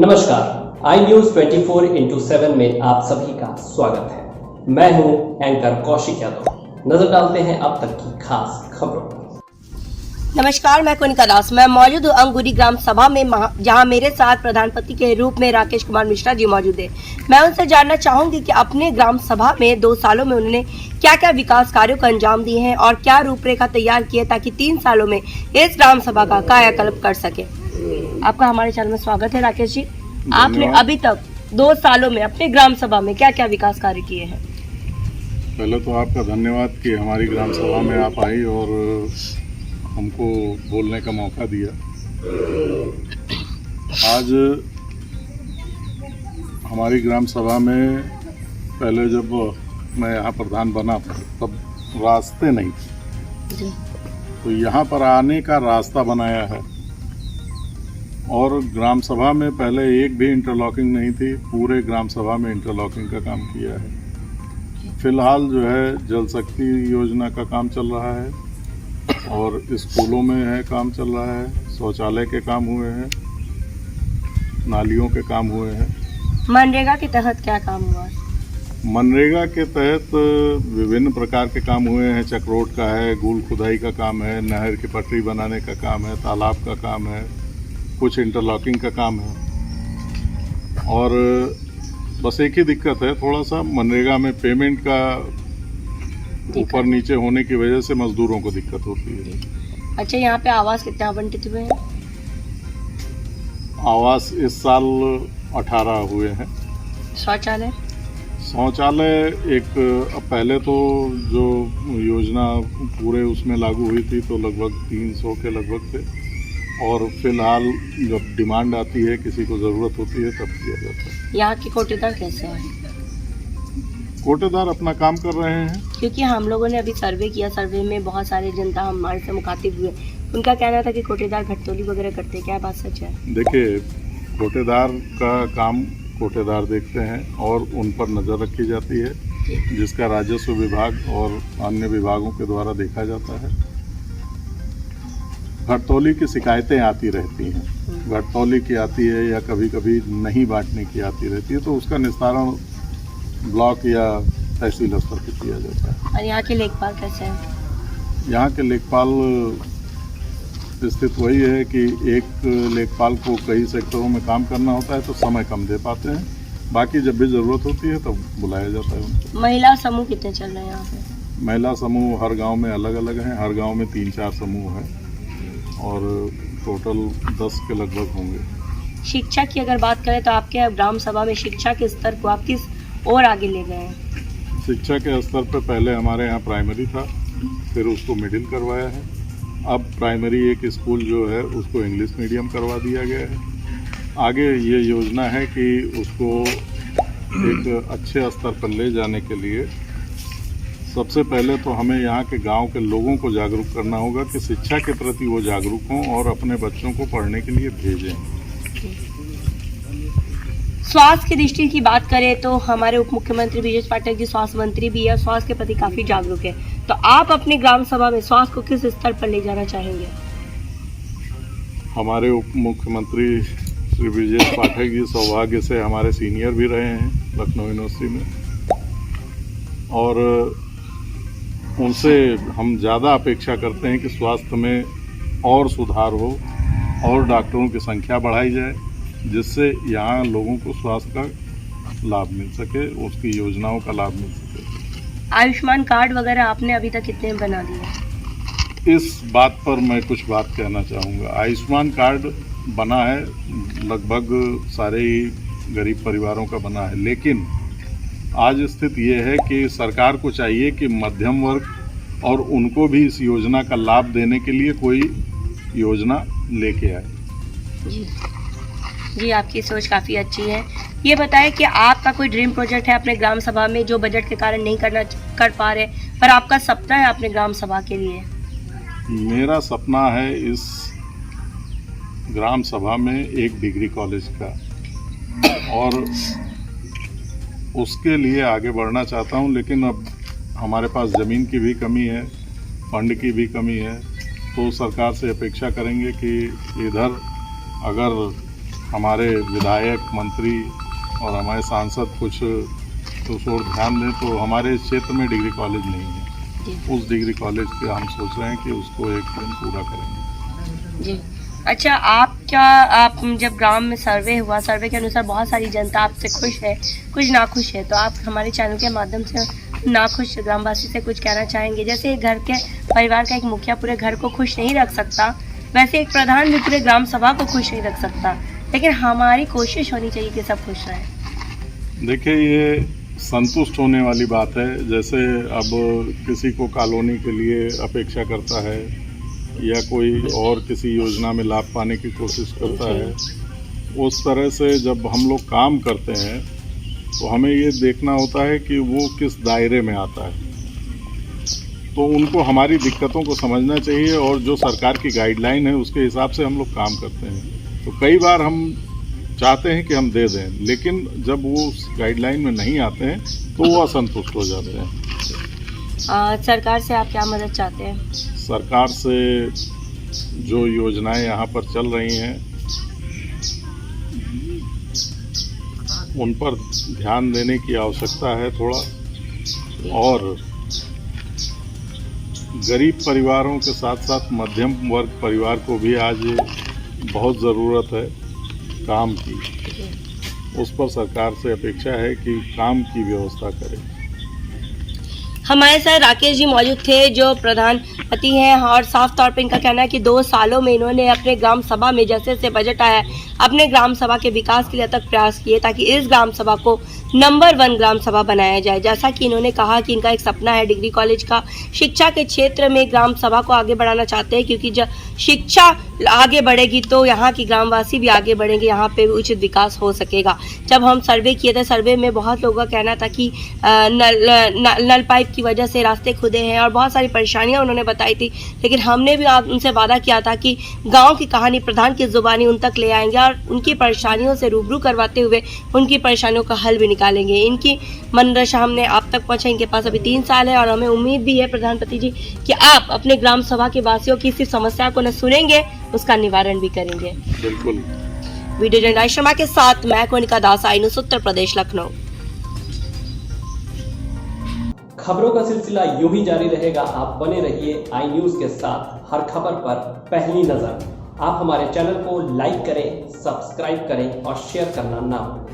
नमस्कार, आई news 24x7 में आप सभी का स्वागत है। मैं हूं एंकर कौशिक यादव। नजर डालते हैं अब तक की खास खबरों पर। नमस्कार, मैं कोनिका दास। मैं मौजूद हूँ अंगूरी ग्राम सभा में, जहां मेरे साथ प्रधानपति के रूप में राकेश कुमार मिश्रा जी मौजूद है। मैं उनसे जानना चाहूंगी कि अपने ग्राम सभा में 2 सालों में उन्होंने क्या क्या विकास कार्यों को अंजाम दिए हैं और क्या रूपरेखा तैयार की है ताकि 3 सालों में इस ग्राम सभा का कायाकल्प कर सके। आपका हमारे चैनल में स्वागत है राकेश जी। आपने अभी तक 2 सालों में अपने ग्राम सभा में क्या क्या विकास कार्य किए हैं? पहले तो आपका धन्यवाद कि हमारी ग्राम सभा में आप आई और हमको बोलने का मौका दिया। आज हमारी ग्राम सभा में पहले जब मैं यहाँ प्रधान बना तब रास्ते नहीं थे, तो यहाँ पर आने का रास्ता बनाया है। और ग्राम सभा में पहले एक भी इंटरलॉकिंग नहीं थी, पूरे ग्राम सभा में इंटरलॉकिंग का काम किया है। फिलहाल जो है जल शक्ति योजना का काम चल रहा है और स्कूलों में है काम चल रहा है, शौचालय के काम हुए हैं, नालियों के काम हुए हैं। मनरेगा के तहत क्या काम हुआ? मनरेगा के तहत विभिन्न प्रकार के काम हुए हैं। चक्रोट का है, गूल खुदाई का काम है, नहर की पटरी बनाने का काम है, तालाब का काम है, कुछ इंटरलॉकिंग का काम है। और बस एक ही दिक्कत है, थोड़ा सा मनरेगा में पेमेंट का ऊपर नीचे होने की वजह से मजदूरों को दिक्कत होती है। अच्छा, यहाँ पे आवास कितने आवंटित हुए हैं? आवास इस साल 18 हुए हैं। शौचालय एक पहले तो जो योजना पूरे उसमें लागू हुई थी तो लगभग 300 के लगभग थे, और फिलहाल जब डिमांड आती है, किसी को ज़रूरत होती है, तब किया जाता है। यहाँ के कोटेदार कैसे हैं? कोटेदार अपना काम कर रहे हैं। क्योंकि हम लोगों ने अभी सर्वे किया, सर्वे में बहुत सारे जनता हमारे से मुखातिब हुए। उनका कहना था कि कोटेदार घटतौली वगैरह करते हैं, क्या बात सच है? देखिए, कोटेदार का काम कोटेदार देखते हैं और उन पर नज़र रखी जाती है, जिसका राजस्व विभाग और अन्य विभागों के द्वारा देखा जाता है। घटतौली की शिकायतें आती रहती हैं, घटतौली की आती है या कभी कभी नहीं बांटने की आती रहती है, तो उसका निस्तारण ब्लॉक या तहसील स्तर पर किया जाता है। और यहाँ के लेखपाल कैसे हैं? यहाँ के लेखपाल स्थित वही है कि एक लेखपाल को कई सेक्टरों में काम करना होता है तो समय कम दे पाते हैं, बाकी जब भी ज़रूरत होती है तब बुलाया जाता है उनको। महिला समूह कितने चल रहे हैं यहाँ पे? महिला समूह हर गांव में अलग अलग हैं, हर गांव में 3-4 समूह हैं और टोटल 10 के लगभग होंगे। शिक्षा की अगर बात करें तो आपके ग्राम सभा में शिक्षा के स्तर को आप किस और आगे ले गए हैं? शिक्षा के स्तर पर पहले हमारे यहाँ प्राइमरी था, फिर उसको मिडिल करवाया है। अब प्राइमरी एक स्कूल जो है उसको इंग्लिश मीडियम करवा दिया गया है। आगे ये योजना है कि उसको एक अच्छे स्तर पर ले जाने के लिए सबसे पहले तो हमें यहाँ के गांव के लोगों को जागरूक करना होगा कि शिक्षा के प्रति वो जागरूक हों और अपने बच्चों को पढ़ने के लिए भेजें। स्वास्थ्य की दृष्टि की बात करें तो हमारे उप मुख्यमंत्री ब्रिजेश पाठक जी स्वास्थ्य मंत्री भी है, स्वास्थ्य के प्रति काफी जागरूक है। तो आप अपनी ग्राम सभा में स्वास्थ्य को किस स्तर पर ले जाना चाहेंगे? हमारे उप मुख्यमंत्री श्री ब्रिजेश पाठक जी सौभाग्य से हमारे सीनियर भी रहे हैं लखनऊ यूनिवर्सिटी में, और उनसे हम ज़्यादा अपेक्षा करते हैं कि स्वास्थ्य में और सुधार हो और डॉक्टरों की संख्या बढ़ाई जाए, जिससे यहाँ लोगों को स्वास्थ्य का लाभ मिल सके, उसकी योजनाओं का लाभ मिल सके। आयुष्मान कार्ड वगैरह आपने अभी तक कितने बना दिए? इस बात पर मैं कुछ बात कहना चाहूँगा। आयुष्मान कार्ड बना है, लगभग सारे ही गरीब परिवारों का बना है, लेकिन आज स्थिति ये है कि सरकार को चाहिए कि मध्यम वर्ग और उनको भी इस योजना का लाभ देने के लिए कोई योजना लेके आए। जी, आपकी सोच काफ़ी अच्छी है। ये बताएं कि आपका कोई ड्रीम प्रोजेक्ट है अपने ग्राम सभा में जो बजट के कारण नहीं कर पा रहे, पर आपका सपना है अपने ग्राम सभा के लिए? मेरा सपना है इस ग्राम सभा में एक डिग्री कॉलेज का, और उसके लिए आगे बढ़ना चाहता हूं, लेकिन अब हमारे पास ज़मीन की भी कमी है, फंड की भी कमी है, तो सरकार से अपेक्षा करेंगे कि इधर अगर हमारे विधायक मंत्री और हमारे सांसद कुछ उस ओर ध्यान दें, तो हमारे इस क्षेत्र में डिग्री कॉलेज नहीं है। उस डिग्री कॉलेज के हम सोच रहे हैं कि उसको एक दिन पूरा करेंगे। जी अच्छा, आप जब ग्राम में सर्वे हुआ, सर्वे के अनुसार बहुत सारी जनता आपसे खुश है, कुछ नाखुश है, तो आप हमारे चैनल के माध्यम से नाखुश ग्रामवासी से कुछ कहना चाहेंगे? जैसे घर के परिवार का एक मुखिया पूरे घर को खुश नहीं रख सकता, वैसे एक प्रधान भी पूरे ग्राम सभा को खुश नहीं रख सकता, लेकिन हमारी कोशिश होनी चाहिए कि सब खुश रहें। देखिए, ये संतुष्ट होने वाली बात है। जैसे अब किसी को कॉलोनी के लिए अपेक्षा करता है या कोई और किसी योजना में लाभ पाने की कोशिश करता है, उस तरह से जब हम लोग काम करते हैं तो हमें ये देखना होता है कि वो किस दायरे में आता है। तो उनको हमारी दिक्कतों को समझना चाहिए और जो सरकार की गाइडलाइन है उसके हिसाब से हम लोग काम करते हैं। तो कई बार हम चाहते हैं कि हम दे दें, लेकिन जब वो उस गाइडलाइन में नहीं आते हैं तो वो असंतुष्ट हो जाते हैं। सरकार से आप क्या मदद चाहते हैं? सरकार से जो योजनाएं यहाँ पर चल रही हैं उन पर ध्यान देने की आवश्यकता है थोड़ा, और गरीब परिवारों के साथ साथ मध्यम वर्ग परिवार को भी आज बहुत ज़रूरत है काम की। उस पर सरकार से अपेक्षा है कि काम की व्यवस्था करें। हमारे साथ राकेश जी मौजूद थे जो प्रधानपति हैं, और साफ तौर पे इनका कहना है कि 2 सालों में इन्होंने अपने ग्राम सभा में जैसे जैसे बजट आया है अपने ग्राम सभा के विकास के लिए तक प्रयास किए ताकि इस ग्राम सभा को नंबर 1 ग्राम सभा बनाया जाए। जैसा कि इन्होंने कहा कि इनका एक सपना है डिग्री कॉलेज का, शिक्षा के क्षेत्र में ग्राम सभा को आगे बढ़ाना चाहते हैं, क्योंकि जब शिक्षा आगे बढ़ेगी तो यहाँ की ग्रामवासी भी आगे बढ़ेंगे, यहाँ पे भी उचित विकास हो सकेगा। जब हम सर्वे किए थे, सर्वे में बहुत लोगों का कहना था कि नल पाइप की वजह से रास्ते खुदे हैं और बहुत सारी परेशानियां उन्होंने बताई थी, लेकिन हमने भी उनसे वादा किया था कि गांव की कहानी प्रधान की जुबानी उन तक ले आएंगे और उनकी परेशानियों से रूबरू करवाते हुए उनकी परेशानियों का हल भी निकालेंगे। इनकी मनोदशा हमने आप तक पहुंचा। इनके पास अभी 3 साल है और हमें उम्मीद भी है प्रधानपति जी कि आप अपने ग्राम सभा के वासियों की सिर्फ समस्या को न सुनेंगे, उसका निवारण भी करेंगे। बिल्कुल। वीडियो जर्नलिस्ट शर्मा के साथ मैं कोनिका दास, आई न्यूज़ उत्तर प्रदेश, लखनऊ। खबरों का सिलसिला यूं ही जारी रहेगा। आप बने रहिए आई न्यूज़ के साथ, हर खबर पर पहली नजर। आप हमारे चैनल को लाइक करें, सब्सक्राइब करें और शेयर करना ना भूलें।